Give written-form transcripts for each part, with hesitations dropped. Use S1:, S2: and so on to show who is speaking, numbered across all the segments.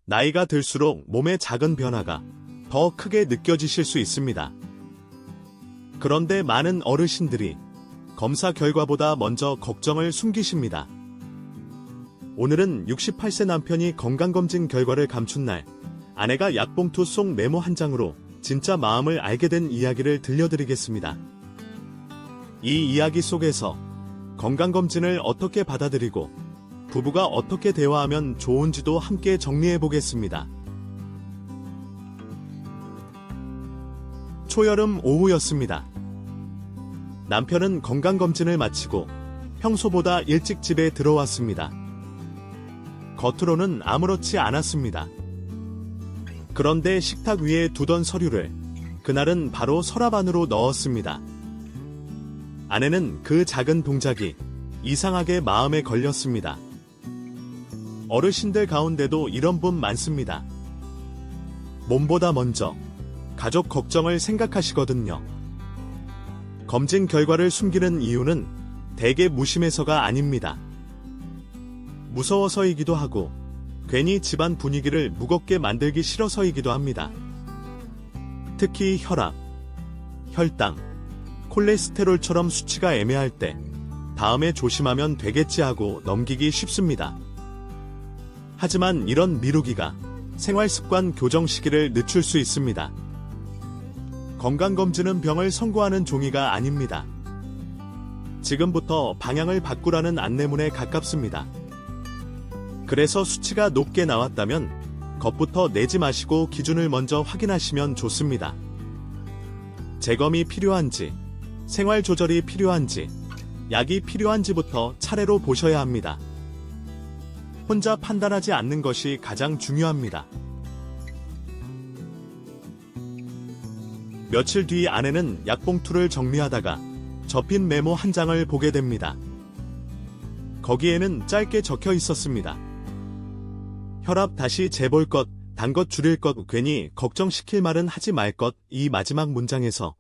S1: 나이가 들수록 몸의 작은 변화가 더 크게 느껴지실 수 있습니다. 그런데 많은 어르신들이 검사 결과보다 먼저 걱정을 숨기십니다. 오늘은 68세 남편이 건강검진 결과를 감춘 날, 아내가 약봉투 속 메모 한 장으로 진짜 마음을 알게 된 이야기를 들려드리겠습니다. 이 이야기 속에서 건강검진을 어떻게 받아들이고 부부가 어떻게 대화하면 좋은지도 함께 정리해보겠습니다. 초여름 오후였습니다. 남편은 건강검진을 마치고 평소보다 일찍 집에 들어왔습니다. 겉으로는 아무렇지 않았습니다. 그런데 식탁 위에 두던 서류를 그날은 바로 서랍 안으로 넣었습니다. 아내는 그 작은 동작이 이상하게 마음에 걸렸습니다. 어르신들 가운데도 이런 분 많습니다. 몸보다 먼저 가족 걱정을 생각하시거든요. 검진 결과를 숨기는 이유는 대개 무심해서가 아닙니다. 무서워서이기도 하고 괜히 집안 분위기를 무겁게 만들기 싫어서이기도 합니다. 특히 혈압, 혈당, 콜레스테롤처럼 수치가 애매할 때 다음에 조심하면 되겠지 하고 넘기기 쉽습니다. 하지만 이런 미루기가 생활습관 교정 시기를 늦출 수 있습니다. 건강검진은 병을 선고하는 종이가 아닙니다. 지금부터 방향을 바꾸라는 안내문에 가깝습니다. 그래서 수치가 높게 나왔다면 겁부터 내지 마시고 기준을 먼저 확인하시면 좋습니다. 재검이 필요한지, 생활 조절이 필요한지, 약이 필요한지부터 차례로 보셔야 합니다. 혼자 판단하지 않는 것이 가장 중요합니다. 며칠 뒤 아내는 약봉투를 정리하다가 접힌 메모 한 장을 보게 됩니다. 거기에는 짧게 적혀 있었습니다. 혈압 다시 재볼 것, 단 것 줄일 것, 괜히 걱정시킬 말은 하지 말 것. 이 마지막 문장에서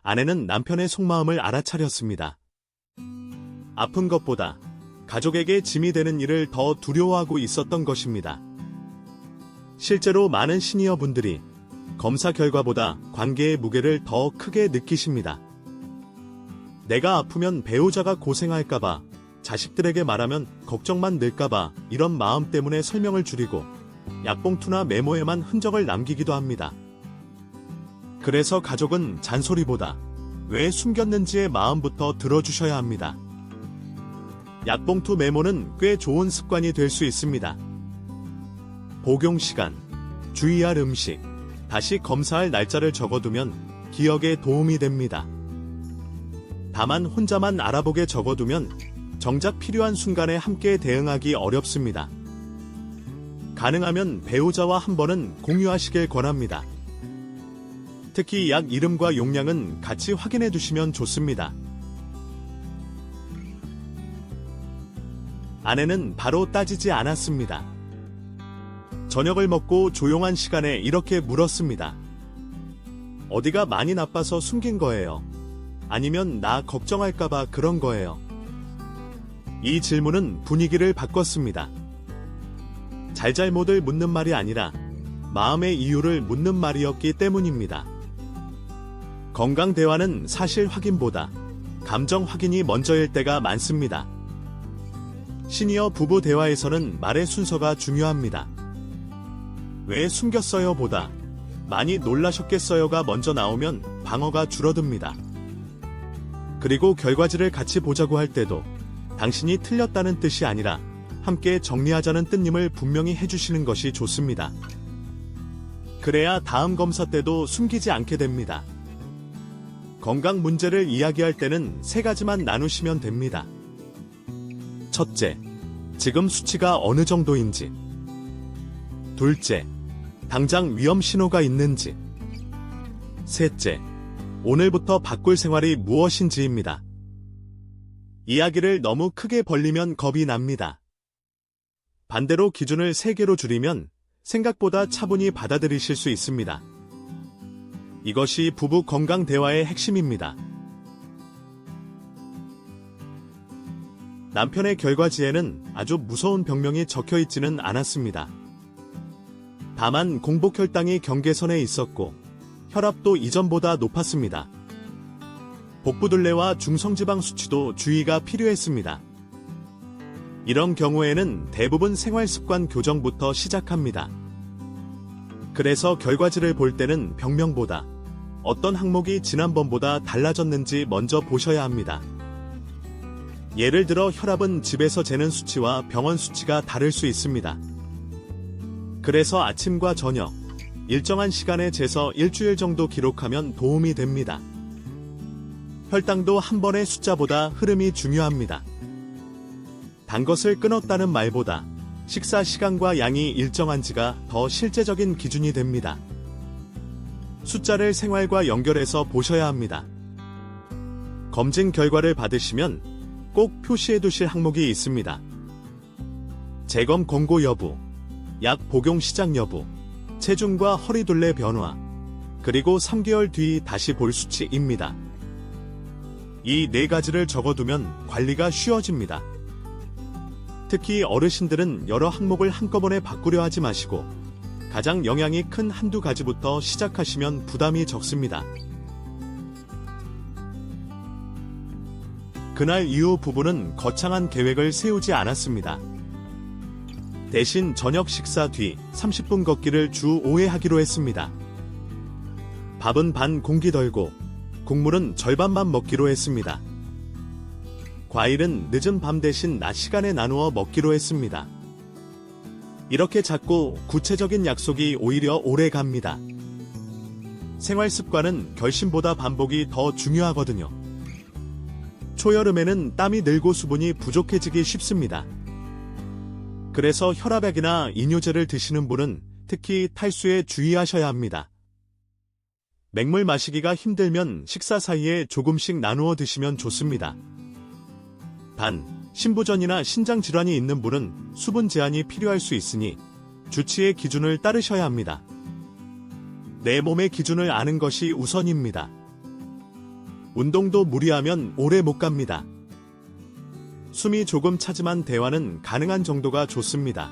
S1: 아내는 남편의 속마음을 알아차렸습니다. 아픈 것보다 가족에게 짐이 되는 일을 더 두려워하고 있었던 것입니다. 실제로 많은 시니어 분들이 검사 결과보다 관계의 무게를 더 크게 느끼십니다. 내가 아프면 배우자가 고생할까봐, 자식들에게 말하면 걱정만 늘까봐 이런 마음 때문에 설명을 줄이고 약봉투나 메모에만 흔적을 남기기도 합니다. 그래서 가족은 잔소리보다 왜 숨겼는지의 마음부터 들어주셔야 합니다. 약봉투 메모는 꽤 좋은 습관이 될 수 있습니다. 복용 시간, 주의할 음식, 다시 검사할 날짜를 적어두면 기억에 도움이 됩니다. 다만 혼자만 알아보게 적어두면 정작 필요한 순간에 함께 대응하기 어렵습니다. 가능하면 배우자와 한 번은 공유하시길 권합니다. 특히 약 이름과 용량은 같이 확인해 두시면 좋습니다. 아내는 바로 따지지 않았습니다. 저녁을 먹고 조용한 시간에 이렇게 물었습니다. 어디가 많이 나빠서 숨긴 거예요? 아니면 나 걱정할까봐 그런 거예요? 이 질문은 분위기를 바꿨습니다. 잘잘못을 묻는 말이 아니라 마음의 이유를 묻는 말이었기 때문입니다. 건강 대화는 사실 확인보다 감정 확인이 먼저일 때가 많습니다. 시니어 부부 대화에서는 말의 순서가 중요합니다. 왜 숨겼어요 보다 많이 놀라셨겠어요가 먼저 나오면 방어가 줄어듭니다. 그리고 결과지를 같이 보자고 할 때도 당신이 틀렸다는 뜻이 아니라 함께 정리하자는 뜻임을 분명히 해주시는 것이 좋습니다. 그래야 다음 검사 때도 숨기지 않게 됩니다. 건강 문제를 이야기할 때는 3가지만 나누시면 됩니다. 첫째, 지금 수치가 어느 정도인지. 둘째, 당장 위험 신호가 있는지. 셋째, 오늘부터 바꿀 생활이 무엇인지입니다. 이야기를 너무 크게 벌리면 겁이 납니다. 반대로 기준을 3개로 줄이면 생각보다 차분히 받아들이실 수 있습니다. 이것이 부부 건강 대화의 핵심입니다. 남편의 결과지에는 아주 무서운 병명이 적혀 있지는 않았습니다. 다만 공복 혈당이 경계선에 있었고 혈압도 이전보다 높았습니다. 복부둘레와 중성지방 수치도 주의가 필요했습니다. 이런 경우에는 대부분 생활습관 교정부터 시작합니다. 그래서 결과지를 볼 때는 병명보다 어떤 항목이 지난번보다 달라졌는지 먼저 보셔야 합니다. 예를 들어 혈압은 집에서 재는 수치와 병원 수치가 다를 수 있습니다. 그래서 아침과 저녁, 일정한 시간에 재서 일주일 정도 기록하면 도움이 됩니다. 혈당도 한 번의 숫자보다 흐름이 중요합니다. 단 것을 끊었다는 말보다 식사 시간과 양이 일정한지가 더 실제적인 기준이 됩니다. 숫자를 생활과 연결해서 보셔야 합니다. 검진 결과를 받으시면 꼭 표시해 두실 항목이 있습니다. 재검 권고 여부, 약 복용 시작 여부, 체중과 허리둘레 변화, 그리고 3개월 뒤 다시 볼 수치입니다. 이 4가지를 적어두면 관리가 쉬워집니다. 특히 어르신들은 여러 항목을 한꺼번에 바꾸려 하지 마시고 가장 영향이 큰 한두 가지부터 시작하시면 부담이 적습니다. 그날 이후 부부는 거창한 계획을 세우지 않았습니다. 대신 저녁 식사 뒤 30분 걷기를 주 5회 하기로 했습니다. 밥은 반 공기 덜고 국물은 절반만 먹기로 했습니다. 과일은 늦은 밤 대신 낮 시간에 나누어 먹기로 했습니다. 이렇게 작고 구체적인 약속이 오히려 오래 갑니다. 생활 습관은 결심보다 반복이 더 중요하거든요. 초여름에는 땀이 늘고 수분이 부족해지기 쉽습니다. 그래서 혈압약이나 이뇨제를 드시는 분은 특히 탈수에 주의하셔야 합니다. 맹물 마시기가 힘들면 식사 사이에 조금씩 나누어 드시면 좋습니다. 단, 신부전이나 신장질환이 있는 분은 수분 제한이 필요할 수 있으니 주치의 기준을 따르셔야 합니다. 내 몸의 기준을 아는 것이 우선입니다. 운동도 무리하면 오래 못 갑니다. 숨이 조금 차지만 대화는 가능한 정도가 좋습니다.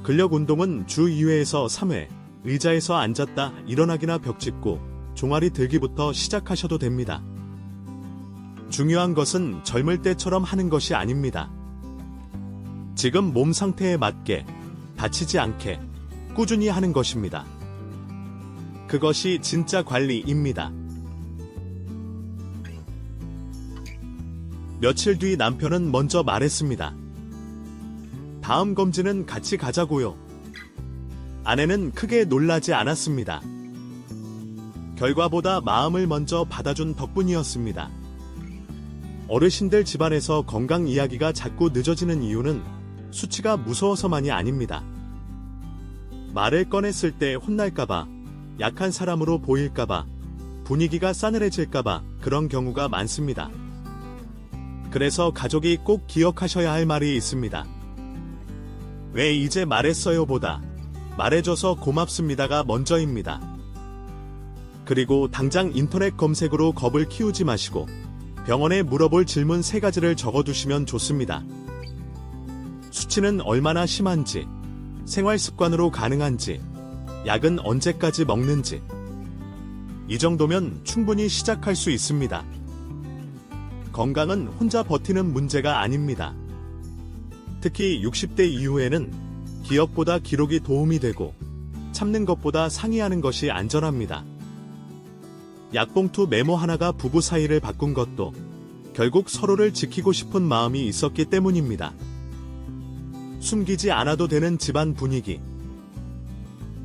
S1: 근력 운동은 주 2회에서 3회, 의자에서 앉았다 일어나기나 벽 짚고 종아리 들기부터 시작하셔도 됩니다. 중요한 것은 젊을 때처럼 하는 것이 아닙니다. 지금 몸 상태에 맞게, 다치지 않게, 꾸준히 하는 것입니다. 그것이 진짜 관리입니다. 며칠 뒤 남편은 먼저 말했습니다. 다음 검진은 같이 가자고요. 아내는 크게 놀라지 않았습니다. 결과보다 마음을 먼저 받아준 덕분이었습니다. 어르신들 집안에서 건강 이야기가 자꾸 늦어지는 이유는 수치가 무서워서만이 아닙니다. 말을 꺼냈을 때 혼날까봐, 약한 사람으로 보일까봐, 분위기가 싸늘해질까봐 그런 경우가 많습니다. 그래서 가족이 꼭 기억하셔야 할 말이 있습니다. 왜 이제 말했어요 보다 말해줘서 고맙습니다가 먼저입니다. 그리고 당장 인터넷 검색으로 겁을 키우지 마시고 병원에 물어볼 질문 3가지를 적어두시면 좋습니다. 수치는 얼마나 심한지, 생활 습관으로 가능한지, 약은 언제까지 먹는지. 이 정도면 충분히 시작할 수 있습니다. 건강은 혼자 버티는 문제가 아닙니다. 특히 60대 이후에는 기억보다 기록이 도움이 되고 참는 것보다 상의하는 것이 안전합니다. 약봉투 메모 하나가 부부 사이를 바꾼 것도 결국 서로를 지키고 싶은 마음이 있었기 때문입니다. 숨기지 않아도 되는 집안 분위기.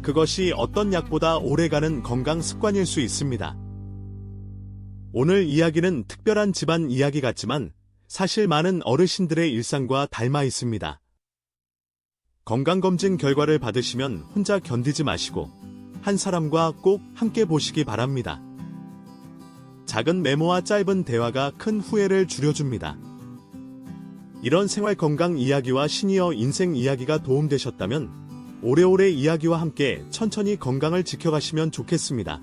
S1: 그것이 어떤 약보다 오래가는 건강 습관일 수 있습니다. 오늘 이야기는 특별한 집안 이야기 같지만 사실 많은 어르신들의 일상과 닮아 있습니다. 건강검진 결과를 받으시면 혼자 견디지 마시고 한 사람과 꼭 함께 보시기 바랍니다. 작은 메모와 짧은 대화가 큰 후회를 줄여줍니다. 이런 생활 건강 이야기와 시니어 인생 이야기가 도움되셨다면 오래오래 이야기와 함께 천천히 건강을 지켜가시면 좋겠습니다.